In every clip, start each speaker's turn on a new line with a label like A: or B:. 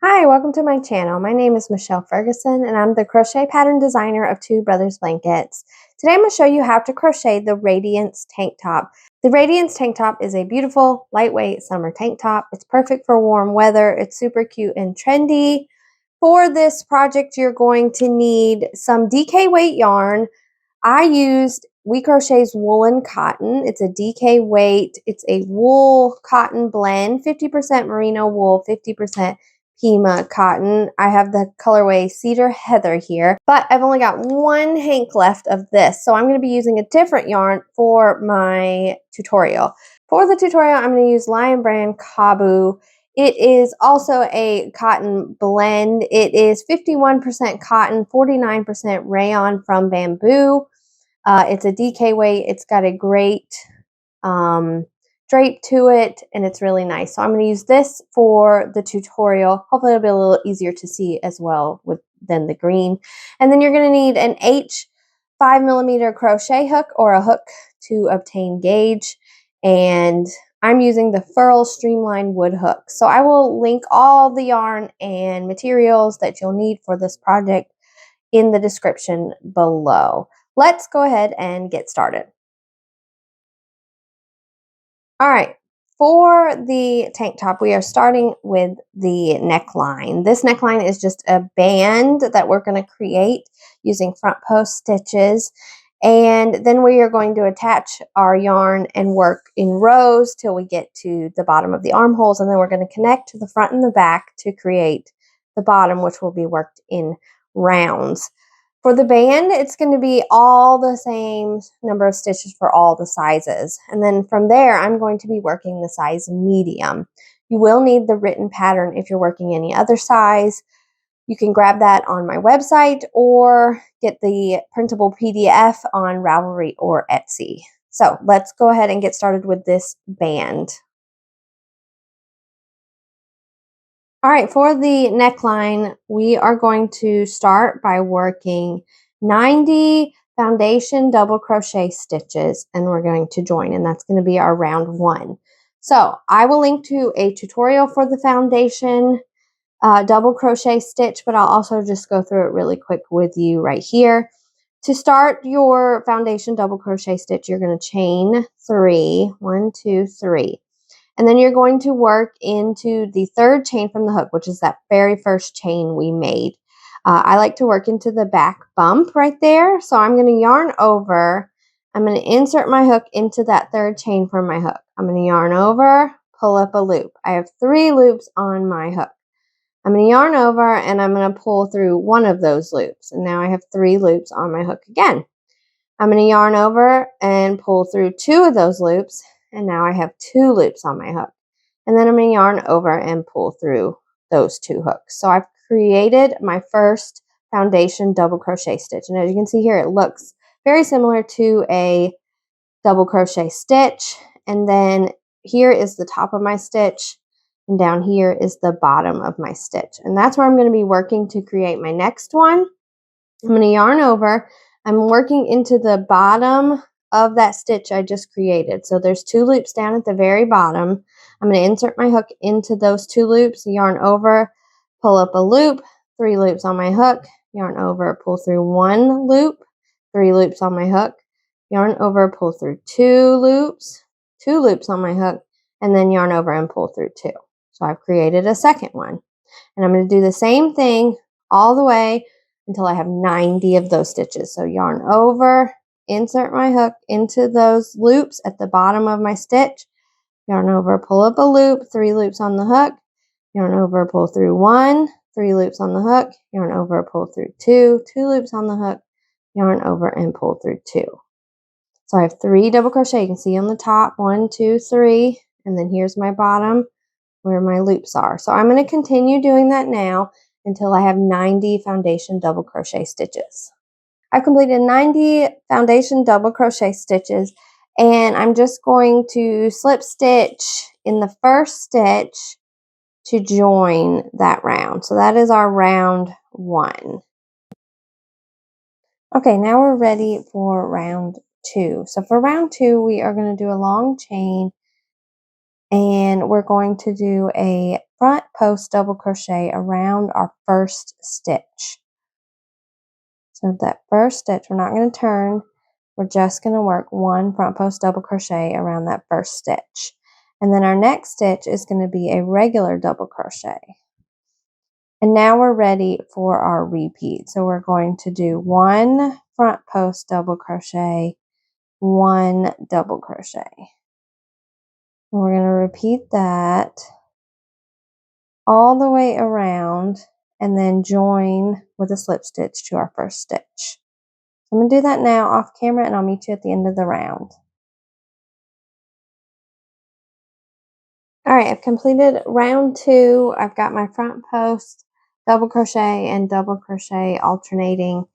A: Hi, welcome to my channel. My name is Michelle Ferguson and I'm the crochet pattern designer of Two Brothers Blankets. Today I'm going to show you how to crochet the Radiance tank top. The Radiance tank top is a beautiful, lightweight summer tank top. It's perfect for warm weather. It's super cute and trendy. For this project, you're going to need some DK weight yarn. I used We Crochet's woolen cotton. It's a DK weight. It's a wool cotton blend, 50% merino wool, 50% Pima cotton. I have the colorway Cedar Heather here, but I've only got one hank left of this, so I'm going to be using a different yarn for my tutorial. For the tutorial, I'm going to use Lion Brand Kabu. It is also a cotton blend. It is 51% cotton, 49% rayon from bamboo. It's a DK weight. It's got a great drape to it, and it's really nice. So I'm going to use this for the tutorial. Hopefully it'll be a little easier to see as well than the green. And then you're going to need an H 5mm crochet hook or a hook to obtain gauge. And I'm using the Furl Streamline wood hook. So I will link all the yarn and materials that you'll need for this project in the description below. Let's go ahead and get started. All right, for the tank top, we are starting with the neckline. This neckline is just a band that we're going to create using front post stitches. And then we are going to attach our yarn and work in rows till we get to the bottom of the armholes. And then we're going to connect to the front and the back to create the bottom, which will be worked in rounds. For the band, it's going to be all the same number of stitches for all the sizes. And then from there, I'm going to be working the size medium. You will need the written pattern if you're working any other size. You can grab that on my website or get the printable PDF on Ravelry or Etsy. So let's go ahead and get started with this band. All right, for the neckline, we are going to start by working 90 foundation double crochet stitches, and we're going to join, and that's going to be our round one. So I will link to a tutorial for the foundation double crochet stitch, but I'll also just go through it really quick with you right here. To start your foundation double crochet stitch, you're going to chain 3, 1, 2, 3. And then you're going to work into the third chain from the hook, which is that very first chain we made. I like to work into the back bump right there. So I'm going to yarn over. I'm going to insert my hook into that third chain from my hook. I'm going to yarn over, pull up a loop. I have 3 loops on my hook. I'm going to yarn over and I'm going to pull through one of those loops. And now I have 3 loops on my hook again. I'm going to yarn over and pull through 2 of those loops. And now I have 2 loops on my hook. And then I'm going to yarn over and pull through those 2 hooks. So I've created my first foundation double crochet stitch. And as you can see here, it looks very similar to a double crochet stitch. And then here is the top of my stitch. And down here is the bottom of my stitch. And that's where I'm going to be working to create my next one. I'm going to yarn over. I'm working into the bottom of that stitch I just created. So there's 2 loops down at the very bottom. I'm going to insert my hook into those 2 loops, yarn over, pull up a loop, 3 loops on my hook, yarn over, pull through 1 loop, 3 loops on my hook, yarn over, pull through 2 loops, 2 loops on my hook, and then yarn over and pull through 2. So I've created a second one. And I'm going to do the same thing all the way until I have 90 of those stitches. So yarn over, insert my hook into those loops at the bottom of my stitch, yarn over, pull up a loop, 3 loops on the hook, yarn over, pull through 1, 3 loops on the hook, yarn over, pull through 2, 2 loops on the hook, yarn over and pull through 2. So I have 3 double crochet. You can see on the top, 1, 2, 3, and then here's my bottom where my loops are. So I'm going to continue doing that now until I have 90 foundation double crochet stitches. I've completed 90 foundation double crochet stitches, and I'm just going to slip stitch in the first stitch to join that round. So that is our round 1. Okay, now we're ready for round 2. So for round 2, we are going to do a long chain and we're going to do a front post double crochet around our first stitch. So that first stitch, we're not going to turn, we're just going to work one front post double crochet around that first stitch. And then our next stitch is going to be a regular double crochet. And now we're ready for our repeat. So we're going to do one front post double crochet, one double crochet. And we're going to repeat that all the way around and then join with a slip stitch to our first stitch. I'm going to do that now off camera and I'll meet you at the end of the round. Alright, I've completed round 2. I've got my front post, double crochet and double crochet alternating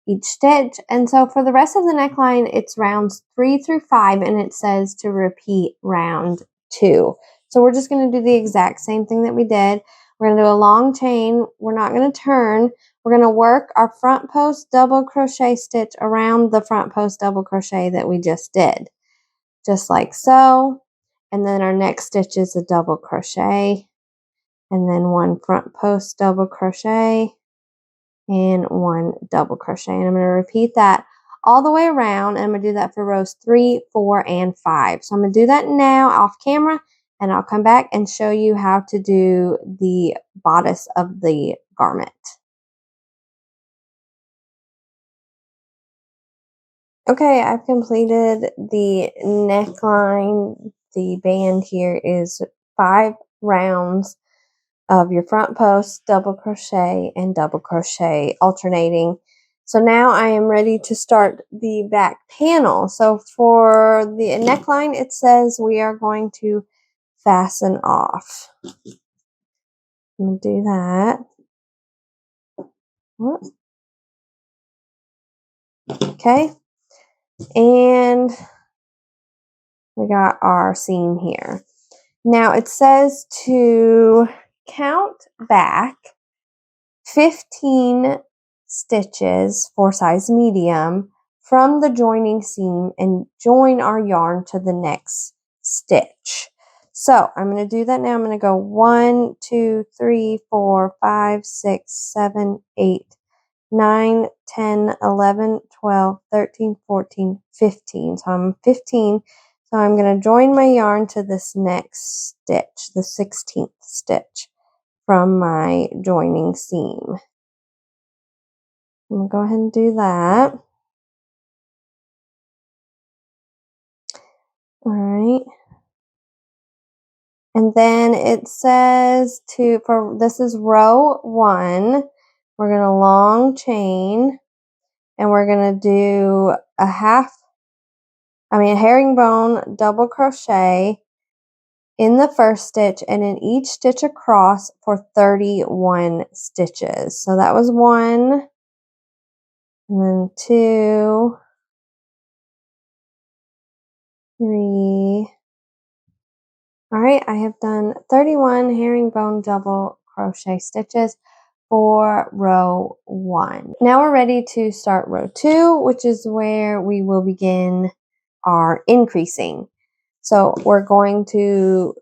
A: each stitch. And so for the rest of the neckline, it's rounds 3 through 5 and it says to repeat round 2. So we're just going to do the exact same thing that we did. We're going to do a long chain. We're not going to turn. We're going to work our front post double crochet stitch around the front post double crochet that we just did. Just like so. And then our next stitch is a double crochet. And then one front post double crochet. And one double crochet. And I'm going to repeat that all the way around. And I'm going to do that for rows 3, 4, and 5. So I'm going to do that now off camera. And I'll come back and show you how to do the bodice of the garment. Okay, I've completed the neckline. The band here is 5 rounds of your front post, double crochet, and double crochet alternating. So now I am ready to start the back panel. So for the neckline, it says we are going to fasten off. I'm going to do that. Okay. And we got our seam here. Now it says to count back 15 stitches for size medium from the joining seam and join our yarn to the next stitch. So I'm going to do that now. I'm going to go 1, 2, 3, 4, 5, 6, 7, 8, 9, 10, 11, 12, 13, 14, 15. So I'm 15. So I'm going to join my yarn to this next stitch, the 16th stitch from my joining seam. I'm going to go ahead and do that. All right. And then it says this is row 1, we're going to long chain and we're going to do a herringbone double crochet in the first stitch and in each stitch across for 31 stitches. So that was 1, and then 2, 3. All right, I have done 31 herringbone double crochet stitches for row 1. Now we're ready to start row 2, which is where we will begin our increasing. So we're going to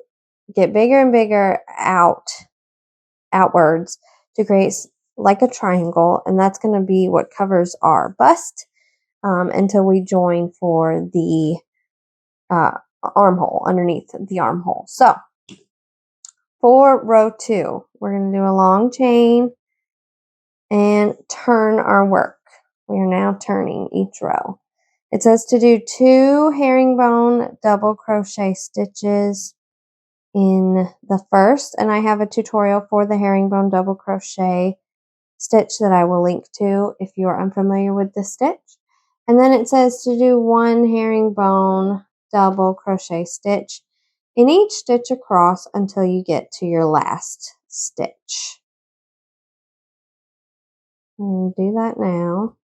A: get bigger and bigger outwards to create like a triangle, and that's going to be what covers our bust until we join for the armhole, underneath the armhole. So for row 2, we're going to do a long chain and turn our work. We are now turning each row. It says to do 2 herringbone double crochet stitches in the first, and I have a tutorial for the herringbone double crochet stitch that I will link to if you are unfamiliar with this stitch. And then it says to do 1 herringbone double crochet stitch in each stitch across until you get to your last stitch. I'm going to do that now.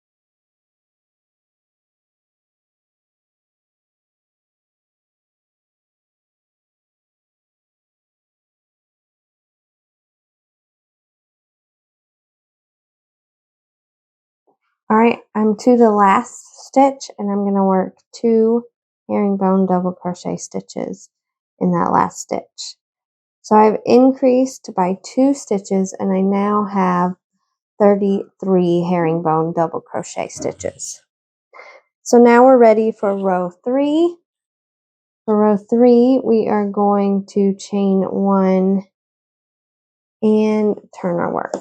A: All right, I'm to the last stitch and I'm going to work 2 herringbone double crochet stitches in that last stitch. So I've increased by 2 stitches and I now have 33 herringbone double crochet stitches. So now we're ready for row 3. For row 3, we are going to chain 1 and turn our work.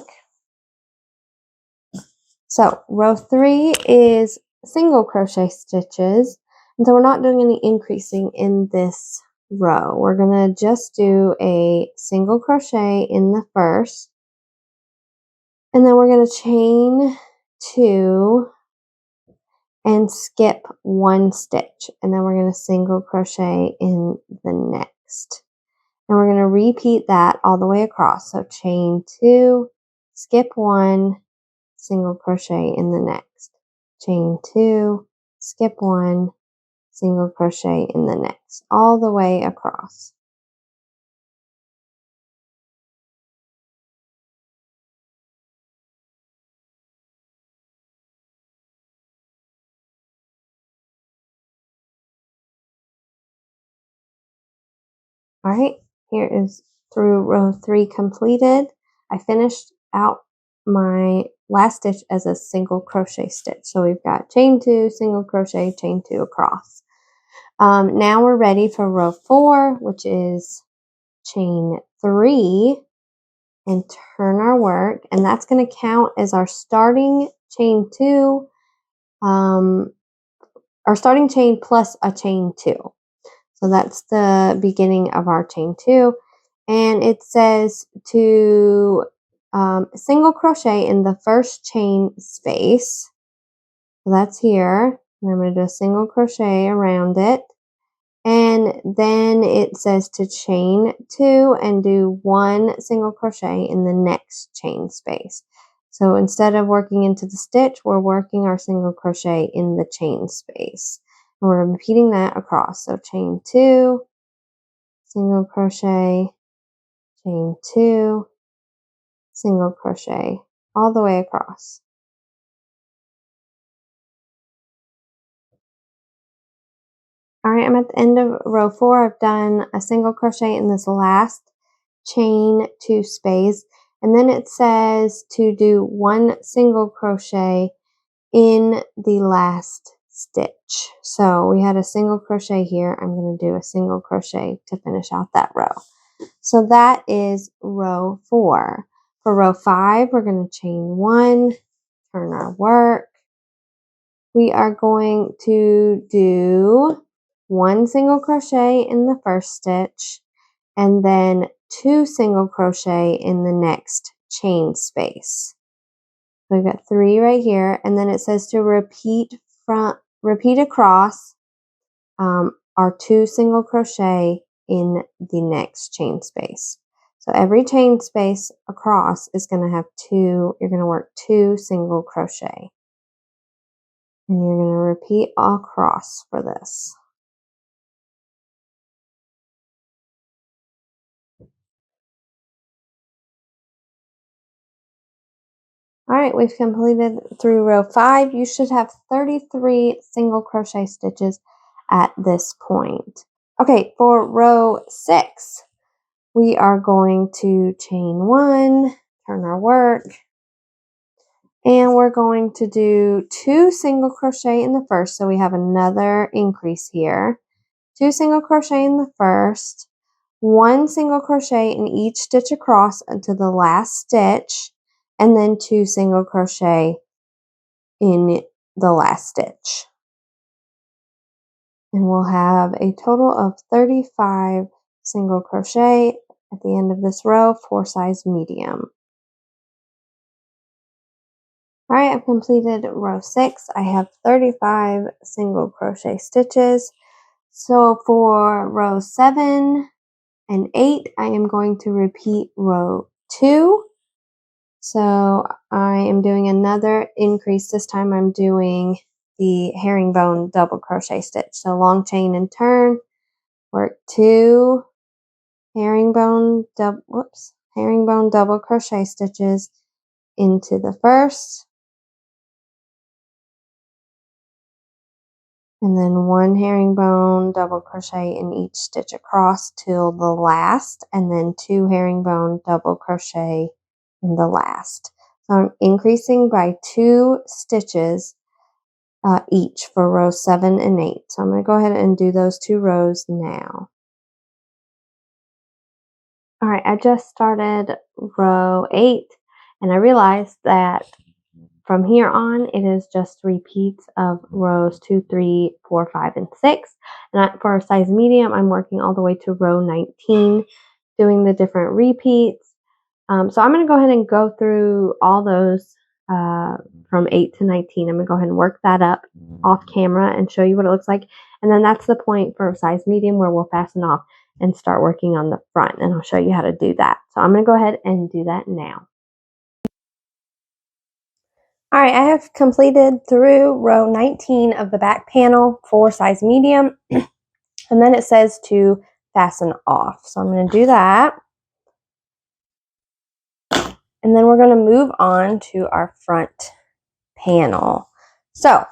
A: So row 3 is single crochet stitches, and so we're not doing any increasing in this row. We're going to just do a single crochet in the first, and then we're going to chain 2 and skip 1 stitch, and then we're going to single crochet in the next. And we're going to repeat that all the way across. So chain 2, skip 1, single crochet in the next. Chain 2, skip 1, single crochet in the next, all the way across. All right, here is through row 3 completed. I finished out my last stitch as a single crochet stitch. So we've got chain 2, single crochet, chain 2 across. Now we're ready for row 4, which is chain 3 and turn our work, and that's going to count as our starting chain 2, our starting chain plus a chain 2. So that's the beginning of our chain 2, and it says to single crochet in the first chain space. So that's here, and I'm going to do a single crochet around it. And then it says to chain 2 and do 1 single crochet in the next chain space. So instead of working into the stitch, we're working our single crochet in the chain space. And we're repeating that across. So chain 2, single crochet, chain 2, single crochet, all the way across. All right, I'm at the end of row 4. I've done a single crochet in this last chain 2 space, and then it says to do 1 single crochet in the last stitch. So we had a single crochet here. I'm going to do a single crochet to finish out that row. So that is row 4. For row 5, we're going to chain 1, turn our work. We are going to do 1 single crochet in the first stitch and then 2 single crochet in the next chain space. So we've got 3 right here, and then it says to repeat across our 2 single crochet in the next chain space. So every chain space across is going to have 2, you're going to work 2 single crochet. And you're going to repeat across for this. All right, we've completed through row 5. You should have 33 single crochet stitches at this point. Okay, for row 6, we are going to chain 1, turn our work, and we're going to do 2 single crochet in the first, so we have another increase here. 2 single crochet in the first, 1 single crochet in each stitch across until the last stitch, and then 2 single crochet in the last stitch. And we'll have a total of 35 single crochet at the end of this row for size medium. All right, I've completed row 6. I have 35 single crochet stitches. So for row 7 and 8, I am going to repeat row 2. So I am doing another increase. This time I'm doing the herringbone double crochet stitch. So long chain and turn, work 2 herringbone double crochet stitches into the first, and then 1 herringbone double crochet in each stitch across till the last, and then 2 herringbone double crochet in the last. So I'm increasing by 2 stitches each for rows 7 and 8. So I'm going to go ahead and do those 2 rows now. All right, I just started row 8, and I realized that from here on, it is just repeats of rows 2, 3, 4, 5, and 6. And for a size medium, I'm working all the way to row 19, doing the different repeats. So I'm going to go ahead and go through all those from 8 to 19. I'm going to go ahead and work that up off camera and show you what it looks like. And then that's the point for a size medium where we'll fasten off and start working on the front. And I'll show you how to do that. So I'm going to go ahead and do that now. All right, I have completed through row 19 of the back panel for size medium. And then it says to fasten off. So I'm going to do that. And then we're going to move on to our front panel. So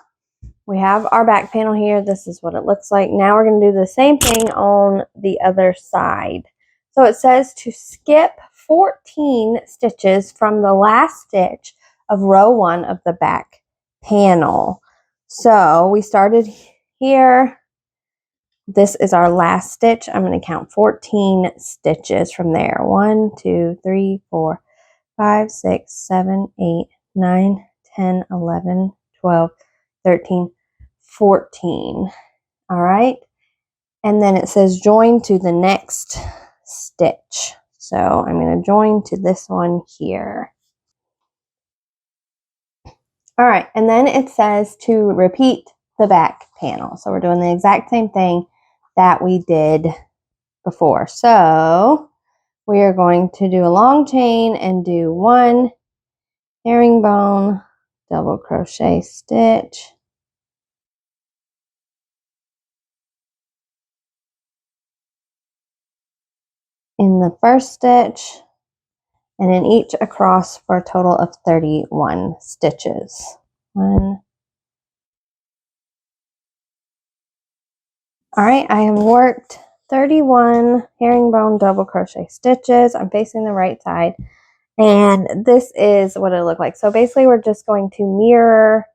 A: we have our back panel here. This is what it looks like. Now we're going to do the same thing on the other side. So it says to skip 14 stitches from the last stitch of row 1 of the back panel. So we started here. This is our last stitch. I'm going to count 14 stitches from there. 1, 2, 3, 4, 5, 6, 7, 8, 9, 10, 11, 12, 13, 14. All right. And then it says join to the next stitch. So I'm going to join to this one here. All right. And then it says to repeat the back panel. So we're doing the exact same thing that we did before. So we are going to do a long chain and do 1 herringbone double crochet stitch in the first stitch, and in each across for a total of 31 stitches. 1. All right, I have worked 31 herringbone double crochet stitches. I'm facing the right side, and this is what it looked like. So basically we're just going to mirror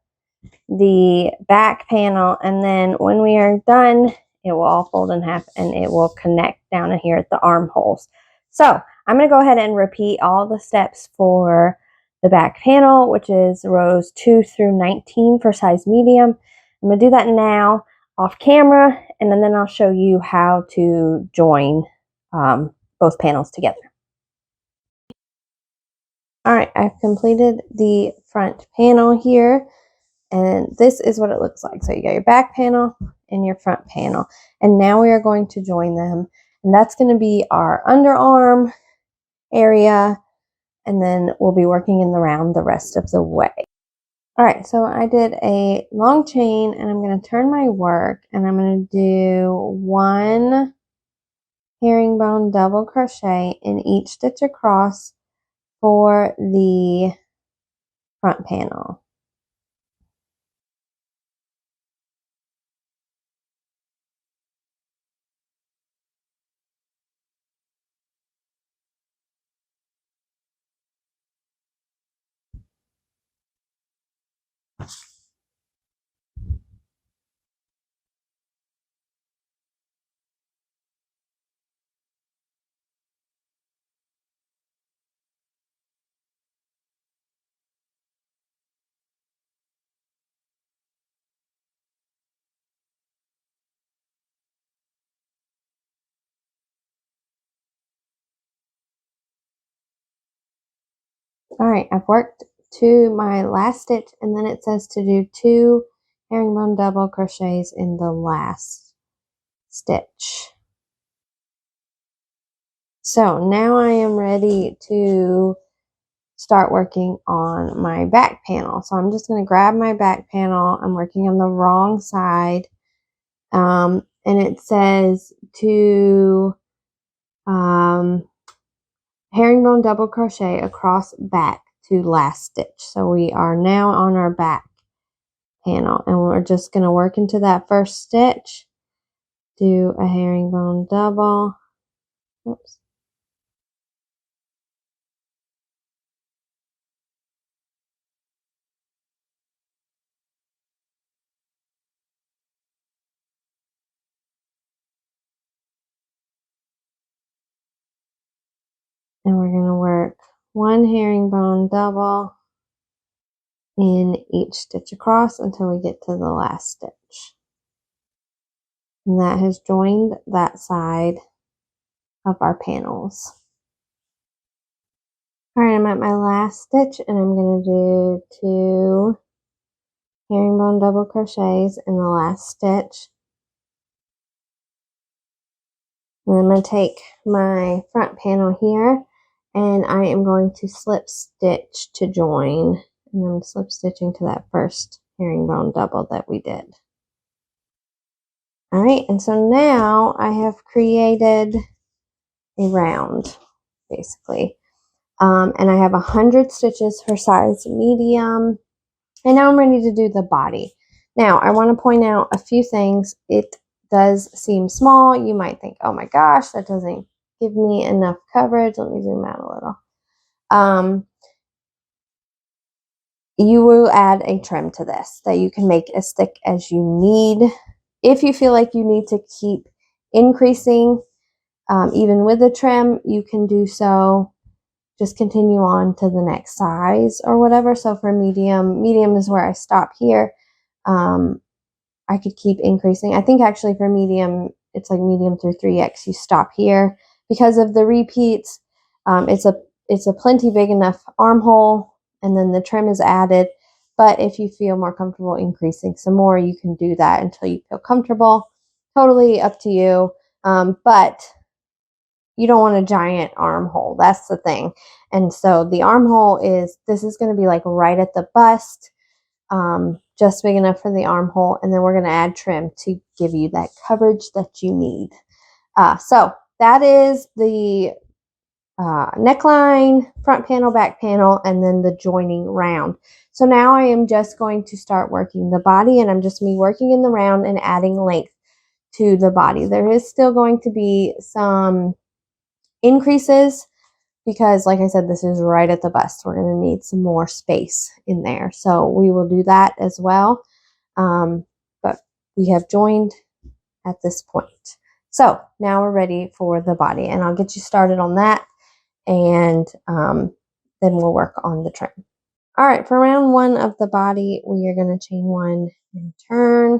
A: the back panel, and then when we are done, it will all fold in half and it will connect down in here at the armholes. So I'm going to go ahead and repeat all the steps for the back panel, which is rows 2 through 19 for size medium. I'm going to do that now off camera, and then I'll show you how to join both panels together. All right, I've completed the front panel here. And this is what it looks like. So you got your back panel and your front panel. And now we are going to join them. And that's going to be our underarm area. And then we'll be working in the round the rest of the way. All right, so I did a long chain, and I'm going to turn my work, and I'm going to do 1 herringbone double crochet in each stitch across for the front panel. All right, I've worked to my last stitch, and then it says to do 2 herringbone double crochets in the last stitch. So now I am ready to start working on my back panel. So I'm just going to grab my back panel. I'm working on the wrong side, and it says to herringbone double crochet across back to last stitch. So we are now on our back panel, and we're just going to work into that first stitch, do a herringbone double. Oops. And we're going to work one herringbone double in each stitch across until we get to the last stitch. And that has joined that side of our panels. Alright, I'm at my last stitch and I'm going to do 2 herringbone double crochets in the last stitch. And I'm going to take my front panel here and I am going to slip stitch to join. And I'm slip stitching to that first herringbone double that we did. Alright, and so now I have created a round, basically. And I have 100 stitches for size medium. And now I'm ready to do the body. Now, I want to point out a few things. It does seem small. You might think, oh my gosh, that doesn't give me enough coverage. Let me zoom out a little. You will add a trim to this that you can make as thick as you need. If you feel like you need to keep increasing, even with the trim, you can do so. Just continue on to the next size or whatever. So for medium is where I stop here. I could keep increasing. I think actually for medium, it's like medium through 3X, you stop here. Because of the repeats, it's a plenty big enough armhole, and then the trim is added. But if you feel more comfortable increasing some more, you can do that until you feel comfortable. Totally up to you. But you don't want a giant armhole. That's the thing. And so the armhole this is going to be like right at the bust, just big enough for the armhole. And then we're going to add trim to give you that coverage that you need. So that is the neckline, front panel, back panel, and then the joining round. So now I am just going to start working the body, and I'm just working in the round and adding length to the body. There is still going to be some increases because, like I said, this is right at the bust. We're going to need some more space in there. So we will do that as well. But we have joined at this point. So now we're ready for the body, and I'll get you started on that, and then we'll work on the trim. All right, for round 1 of the body, we are going to chain 1 and turn.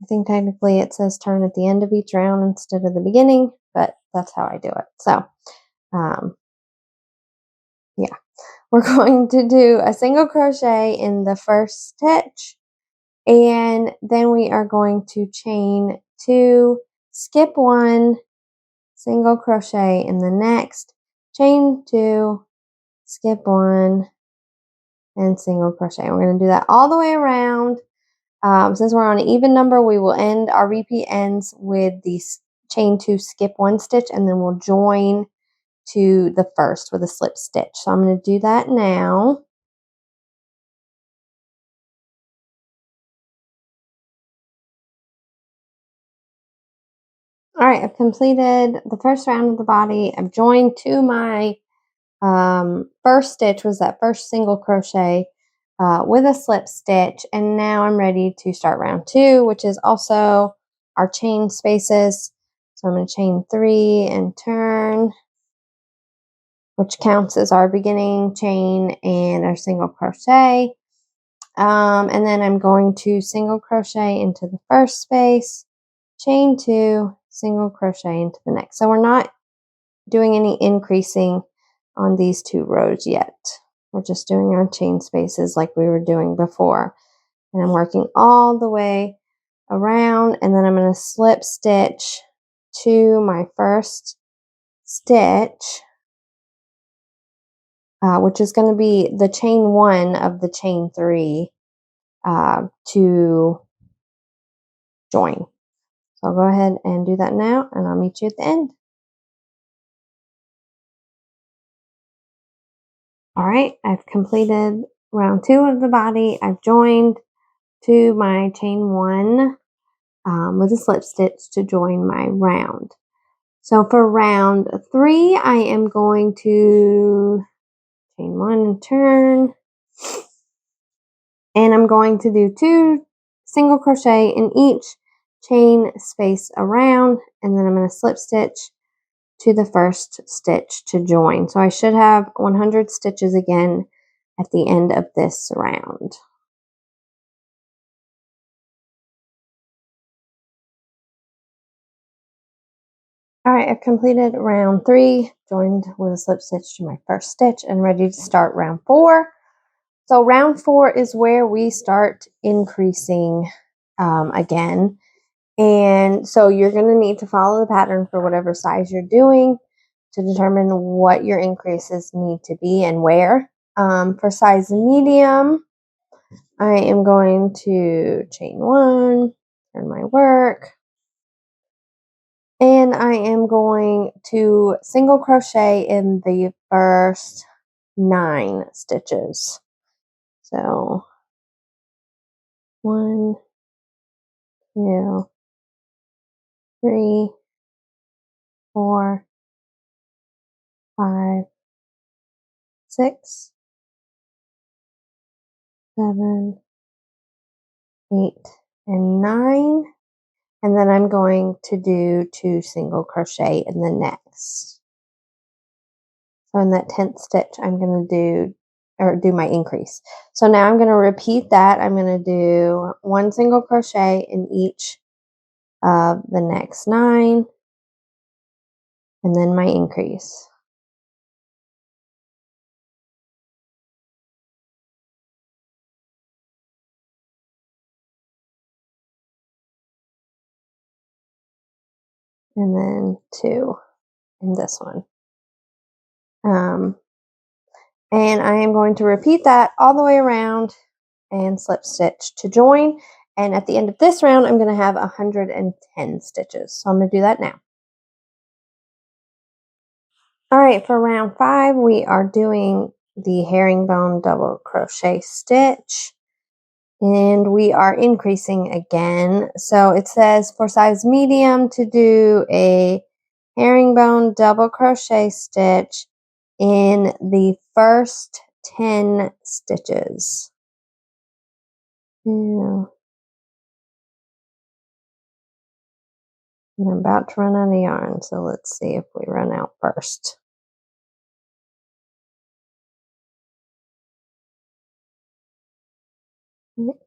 A: I think technically it says turn at the end of each round instead of the beginning, but that's how I do it. So yeah, we're going to do a single crochet in the first stitch, and then we are going to chain 2, skip 1, single crochet in the next, chain 2, skip 1, and single crochet. We're going to do that all the way around. Since we're on an even number, we will end our repeat ends with the chain 2, skip 1 stitch, and then we'll join to the first with a slip stitch. So I'm going to do that now. All right, I've completed the first round of the body. I've joined to my first stitch, was that first single crochet with a slip stitch, and now I'm ready to start round 2, which is also our chain spaces. So I'm going to chain 3 and turn, which counts as our beginning chain and our single crochet. And then I'm going to single crochet into the first space, chain 2, single crochet into the next. So we're not doing any increasing on these 2 rows yet. We're just doing our chain spaces like we were doing before. And I'm working all the way around, and then I'm going to slip stitch to my first stitch, which is going to be the chain 1 of the chain 3 to join. So I'll go ahead and do that now, and I'll meet you at the end. All right, I've completed round 2 of the body. I've joined. to my chain 1 with a slip stitch to join my round. So for round 3, I am going to chain 1 and turn, and I'm going to do 2 single crochet in each chain space around, and then I'm going to slip stitch to the first stitch to join. So I should have 100 stitches again at the end of this round. All right, I've completed round 3, joined with a slip stitch to my first stitch, and ready to start round 4. So round 4 is where we start increasing again. And so you're going to need to follow the pattern for whatever size you're doing to determine what your increases need to be and where. For size medium, I am going to chain 1, turn my work, and I am going to single crochet in the first 9 stitches. So 1, 2, 3, 4, 5, 6, 7, 8, and 9. And then I'm going to do 2 single crochet in the next. So in that 10th stitch, I'm going to do my increase. So now I'm going to repeat that. I'm going to do 1 single crochet in each of the next 9, and then my increase. And then 2 in this one. And I am going to repeat that all the way around and slip stitch to join. And at the end of this round, I'm going to have 110 stitches. So I'm going to do that now. All right, for round 5, we are doing the herringbone double crochet stitch. And we are increasing again. So it says for size medium to do a herringbone double crochet stitch in the first 10 stitches. Yeah. And I'm about to run out of yarn, so let's see if we run out first. Six,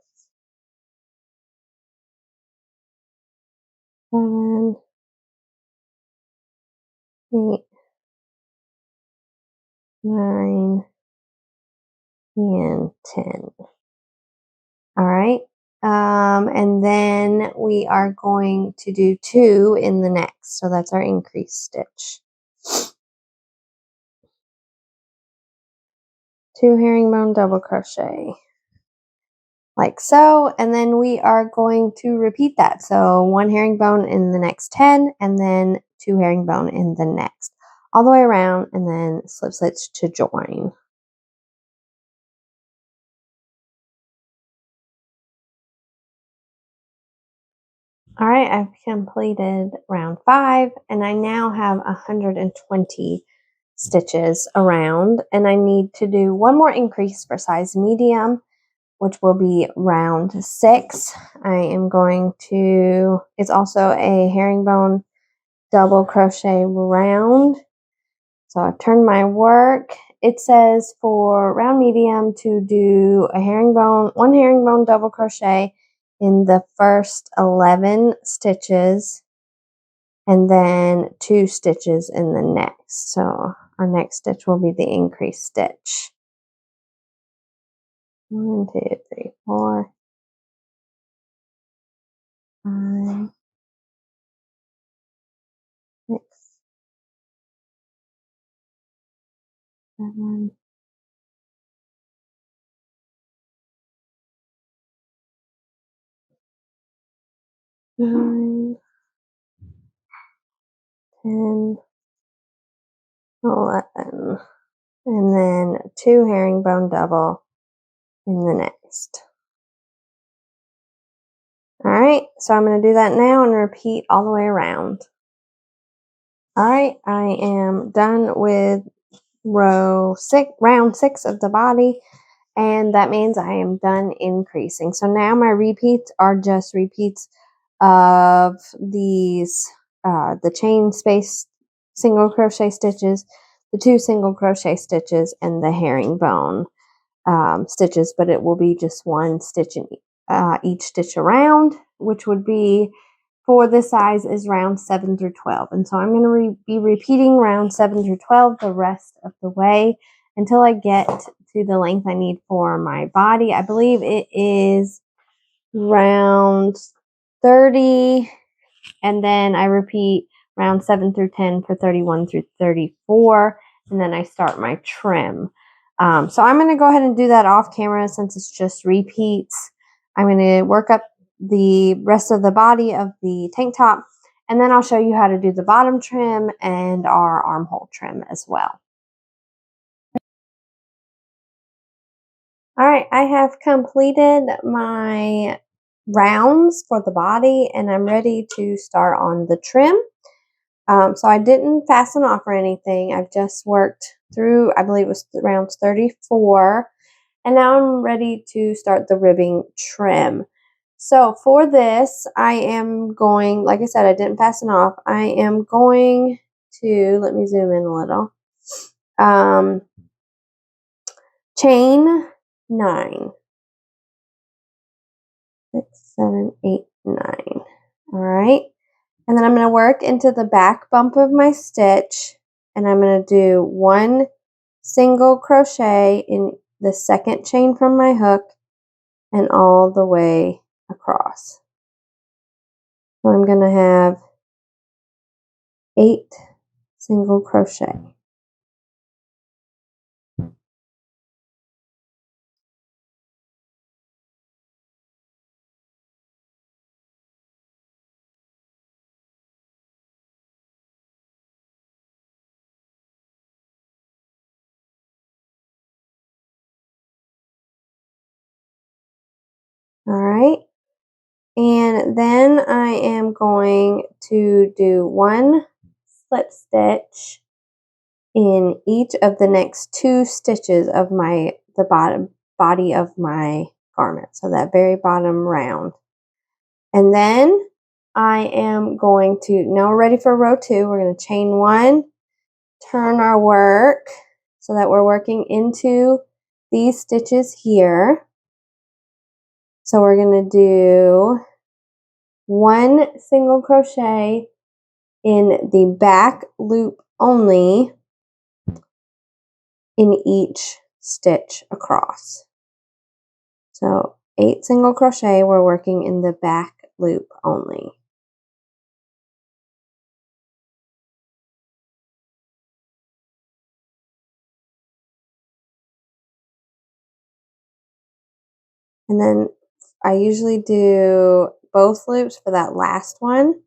A: 7, 8, 9, and 10. All right. And then we are going to do 2 in the next. So that's our increase stitch. 2 herringbone double crochet. Like so. And then we are going to repeat that. So 1 herringbone in the next 10, and then 2 herringbone in the next. All the way around, and then slip stitch to join. All right, I've completed round 5, and I now have 120 stitches around, and I need to do 1 more increase for size medium, which will be round 6. I am going to, it's also a herringbone double crochet round. So I've turned my work. It says for round medium to do a herringbone, 1 herringbone double crochet in the first 11 stitches, and then 2 stitches in the next. So our next stitch will be the increase stitch. 1, 2, 3, 4, 5, 6, 7, 9, 10, 11, and then 2 herringbone double in the next. All right, so I'm going to do that now and repeat all the way around. All right, I am done with round 6 of the body, and that means I am done increasing. So now my repeats are just repeats of these, the chain space single crochet stitches, the 2 single crochet stitches, and the herringbone stitches, but it will be just 1 stitch in each stitch around, which would be, for this size, is round 7 through 12. And so I'm going to be repeating round 7 through 12 the rest of the way until I get to the length I need for my body. I believe it is round 30, and then I repeat round 7 through 10 for 31 through 34, and then I start my trim. So I'm going to go ahead and do that off camera since it's just repeats. I'm going to work up the rest of the body of the tank top, and then I'll show you how to do the bottom trim and our armhole trim as well. All right, I have completed my rounds for the body, and I'm ready to start on the trim. So I didn't fasten off or anything. I've just worked through, I believe it was rounds 34, and now I'm ready to start the ribbing trim. So for this, I am going, like I said, I didn't fasten off. I am going to, let me zoom in a little, chain 9. 6, 7, 8, 9. All right. And then I'm going to work into the back bump of my stitch, and I'm going to do 1 single crochet in the second chain from my hook and all the way across. So I'm going to have 8 single crochet. All right. And then I am going to do 1 slip stitch in each of the next 2 stitches of the body of my garment, so that very bottom round. And then I am going to, now we're ready for row 2, we're going to chain 1, turn our work so that we're working into these stitches here. So we're going to do 1 single crochet in the back loop only in each stitch across. So 8 single crochet, we're working in the back loop only. And then I usually do both loops for that last one,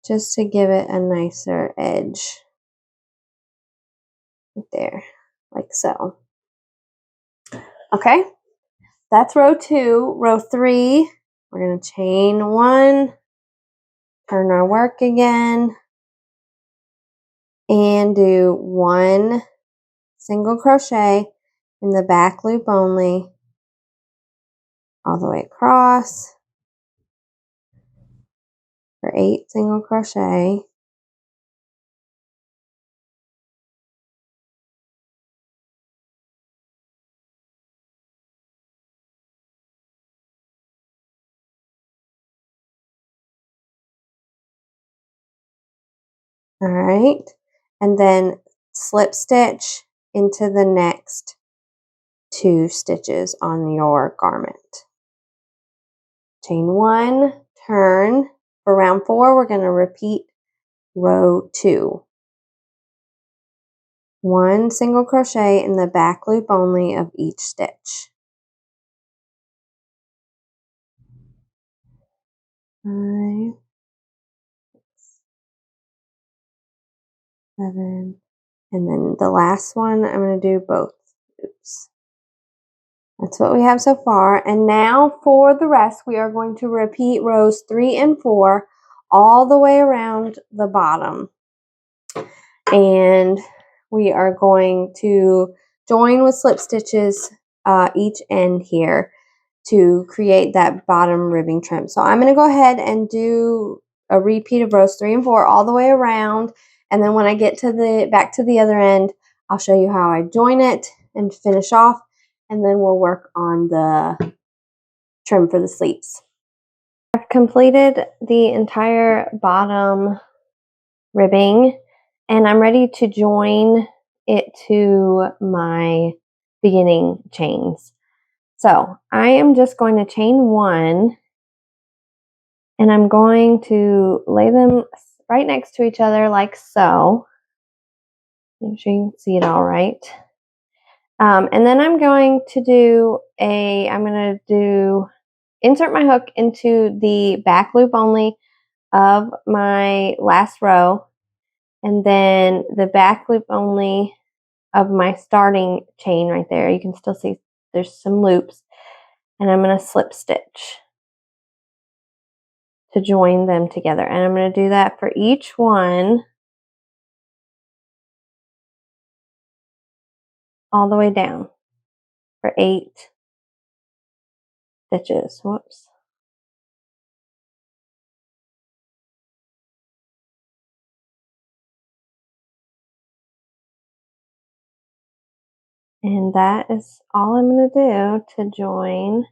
A: just to give it a nicer edge right there, like so. Okay, that's row 2. Row 3, we're going to chain 1, turn our work again, and do 1 single crochet in the back loop only, all the way across for 8 single crochet. All right, and then slip stitch into the next 2 stitches on your garment. Chain 1, turn. For round 4, we're going to repeat row 2. 1 single crochet in the back loop only of each stitch. 5, 7, and then the last one, I'm going to do both loops. That's what we have so far. And now for the rest, we are going to repeat rows 3 and 4 all the way around the bottom. And we are going to join with slip stitches each end here to create that bottom ribbing trim. So I'm going to go ahead and do a repeat of rows 3 and 4 all the way around. And then when I get to the back to the other end, I'll show you how I join it and finish off. And then we'll work on the trim for the sleeves. I've completed the entire bottom ribbing and I'm ready to join it to my beginning chains. So I am just going to chain 1 and I'm going to lay them right next to each other like so. Make sure you can see it all right. And then I'm going to insert my hook into the back loop only of my last row, and then the back loop only of my starting chain right there. You can still see there's some loops, and I'm going to slip stitch to join them together. And I'm going to do that for each one all the way down for 8 stitches. Whoops. And that is all I'm going to do to join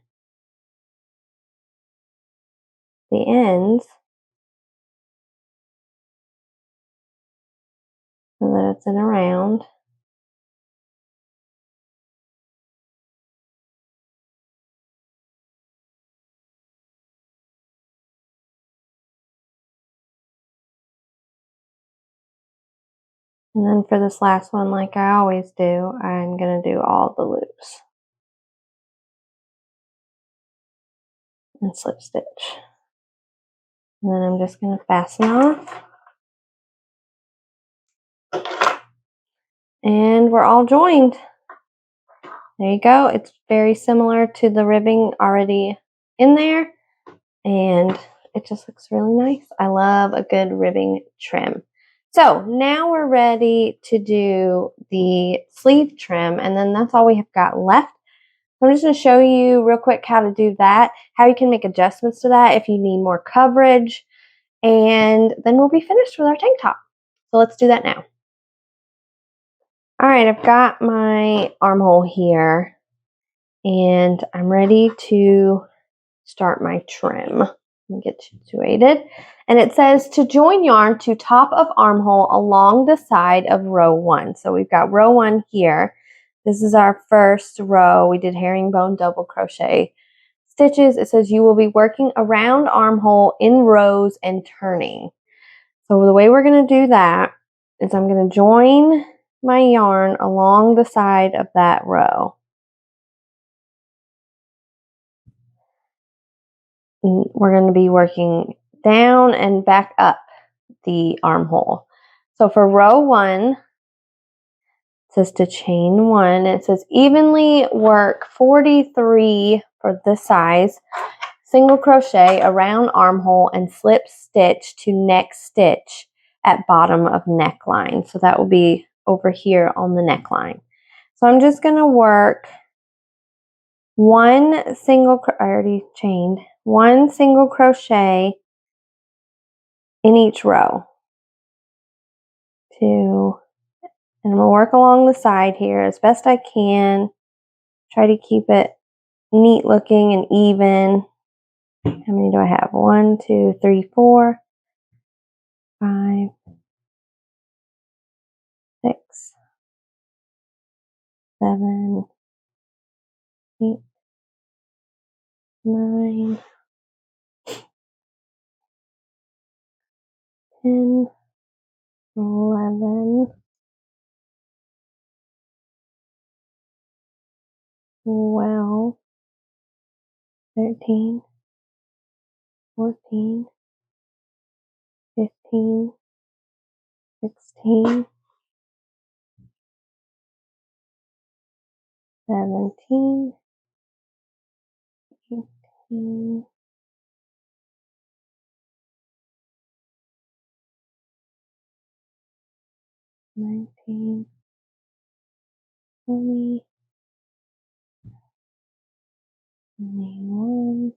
A: the ends so that it's in a round. And then for this last one, like I always do, I'm going to do all the loops and slip stitch. And then I'm just going to fasten off. And we're all joined. There you go. It's very similar to the ribbing already in there. And it just looks really nice. I love a good ribbing trim. So now we're ready to do the sleeve trim. And then that's all we have got left. So I'm just going to show you real quick how to do that, how you can make adjustments to that if you need more coverage. And then we'll be finished with our tank top. So let's do that now. All right, I've got my armhole here and I'm ready to start my trim. Let me get situated. And it says to join yarn to top of armhole along the side of row 1. So we've got row 1 here. This is our first row. We did herringbone double crochet stitches. It says you will be working around armhole in rows and turning. So the way we're going to do that is I'm going to join my yarn along the side of that row. And we're going to be working down and back up the armhole. So for row 1, it says to chain 1. It says evenly work 43 for this size, single crochet around armhole and slip stitch to next stitch at bottom of neckline. So that will be over here on the neckline. So I'm just going to work one single crochet in each row. And I'm going to work along the side here as best I can. Try to keep it neat looking and even. How many do I have? 1, 2, 3, 4, 5, 6, 7, 8, 9, 10, 11, 12, 13, 14, 15, 16, 17, 18, 19, 20, 21.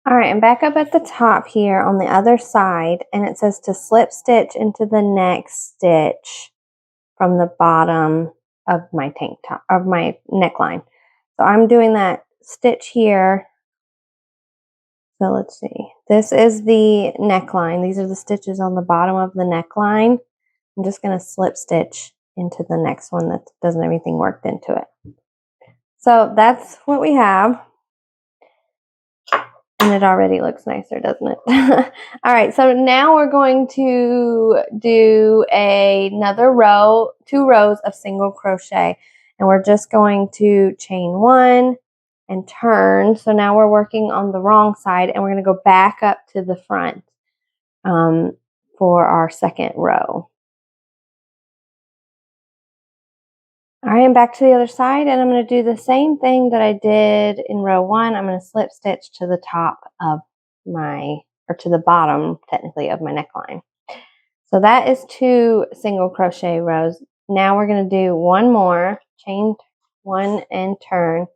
A: All right, I'm back up at the top here on the other side, and it says to slip stitch into the next stitch from the bottom of my tank top, of my neckline. So I'm doing that stitch here. So let's see. This is the neckline. These are the stitches on the bottom of the neckline. I'm just going to slip stitch into the next one that doesn't have anything worked into it. So that's what we have. And it already looks nicer, doesn't it? All right, so now we're going to do another row, 2 rows of single crochet. And we're just going to chain 1 and turn. So now we're working on the wrong side, and we're going to go back up to the front for our second row. All right, I'm back to the other side, and I'm going to do the same thing that I did in row 1. I'm going to slip stitch to the top of my, or to the bottom, technically, of my neckline. So that is 2 single crochet rows. Now we're going to do 1 more, chain 1 and turn,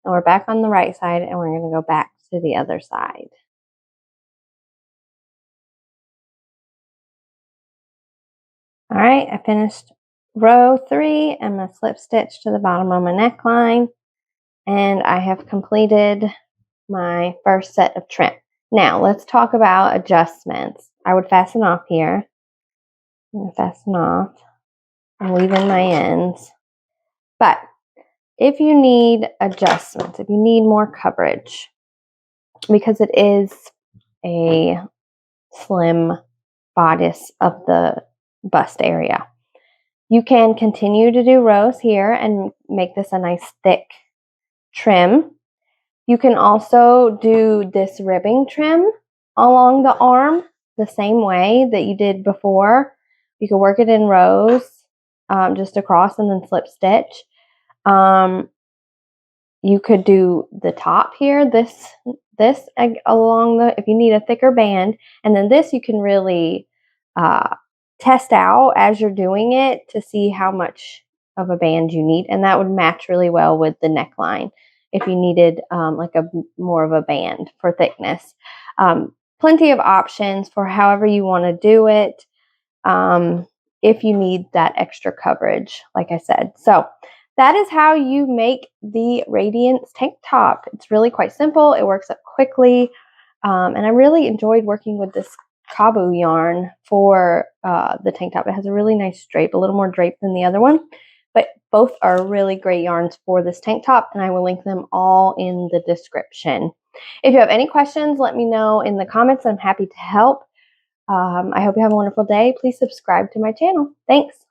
A: and we're back on the right side, and we're going to go back to the other side. All right, I finished row 3. I'm going to slip stitch to the bottom of my neckline, and I have completed my first set of trim. Now let's talk about adjustments. I would fasten off here. I'm going to fasten off and leave in my ends. But if you need adjustments, if you need more coverage, because it is a slim bodice of the bust area, you can continue to do rows here and make this a nice thick trim. You can also do this ribbing trim along the arm the same way that you did before. You can work it in rows, just across and then slip stitch. You could do the top here, this along the, if you need a thicker band, and then this you can really test out as you're doing it to see how much of a band you need, and that would match really well with the neckline if you needed like a more of a band for thickness. Plenty of options for however you want to do it if you need that extra coverage, like I said. So that is how you make the Radiance tank top. It's really quite simple. It works up quickly. And I really enjoyed working with this Kabu yarn for the tank top. It has a really nice drape, a little more drape than the other one. But both are really great yarns for this tank top, and I will link them all in the description. If you have any questions, let me know in the comments. I'm happy to help. I hope you have a wonderful day. Please subscribe to my channel. Thanks.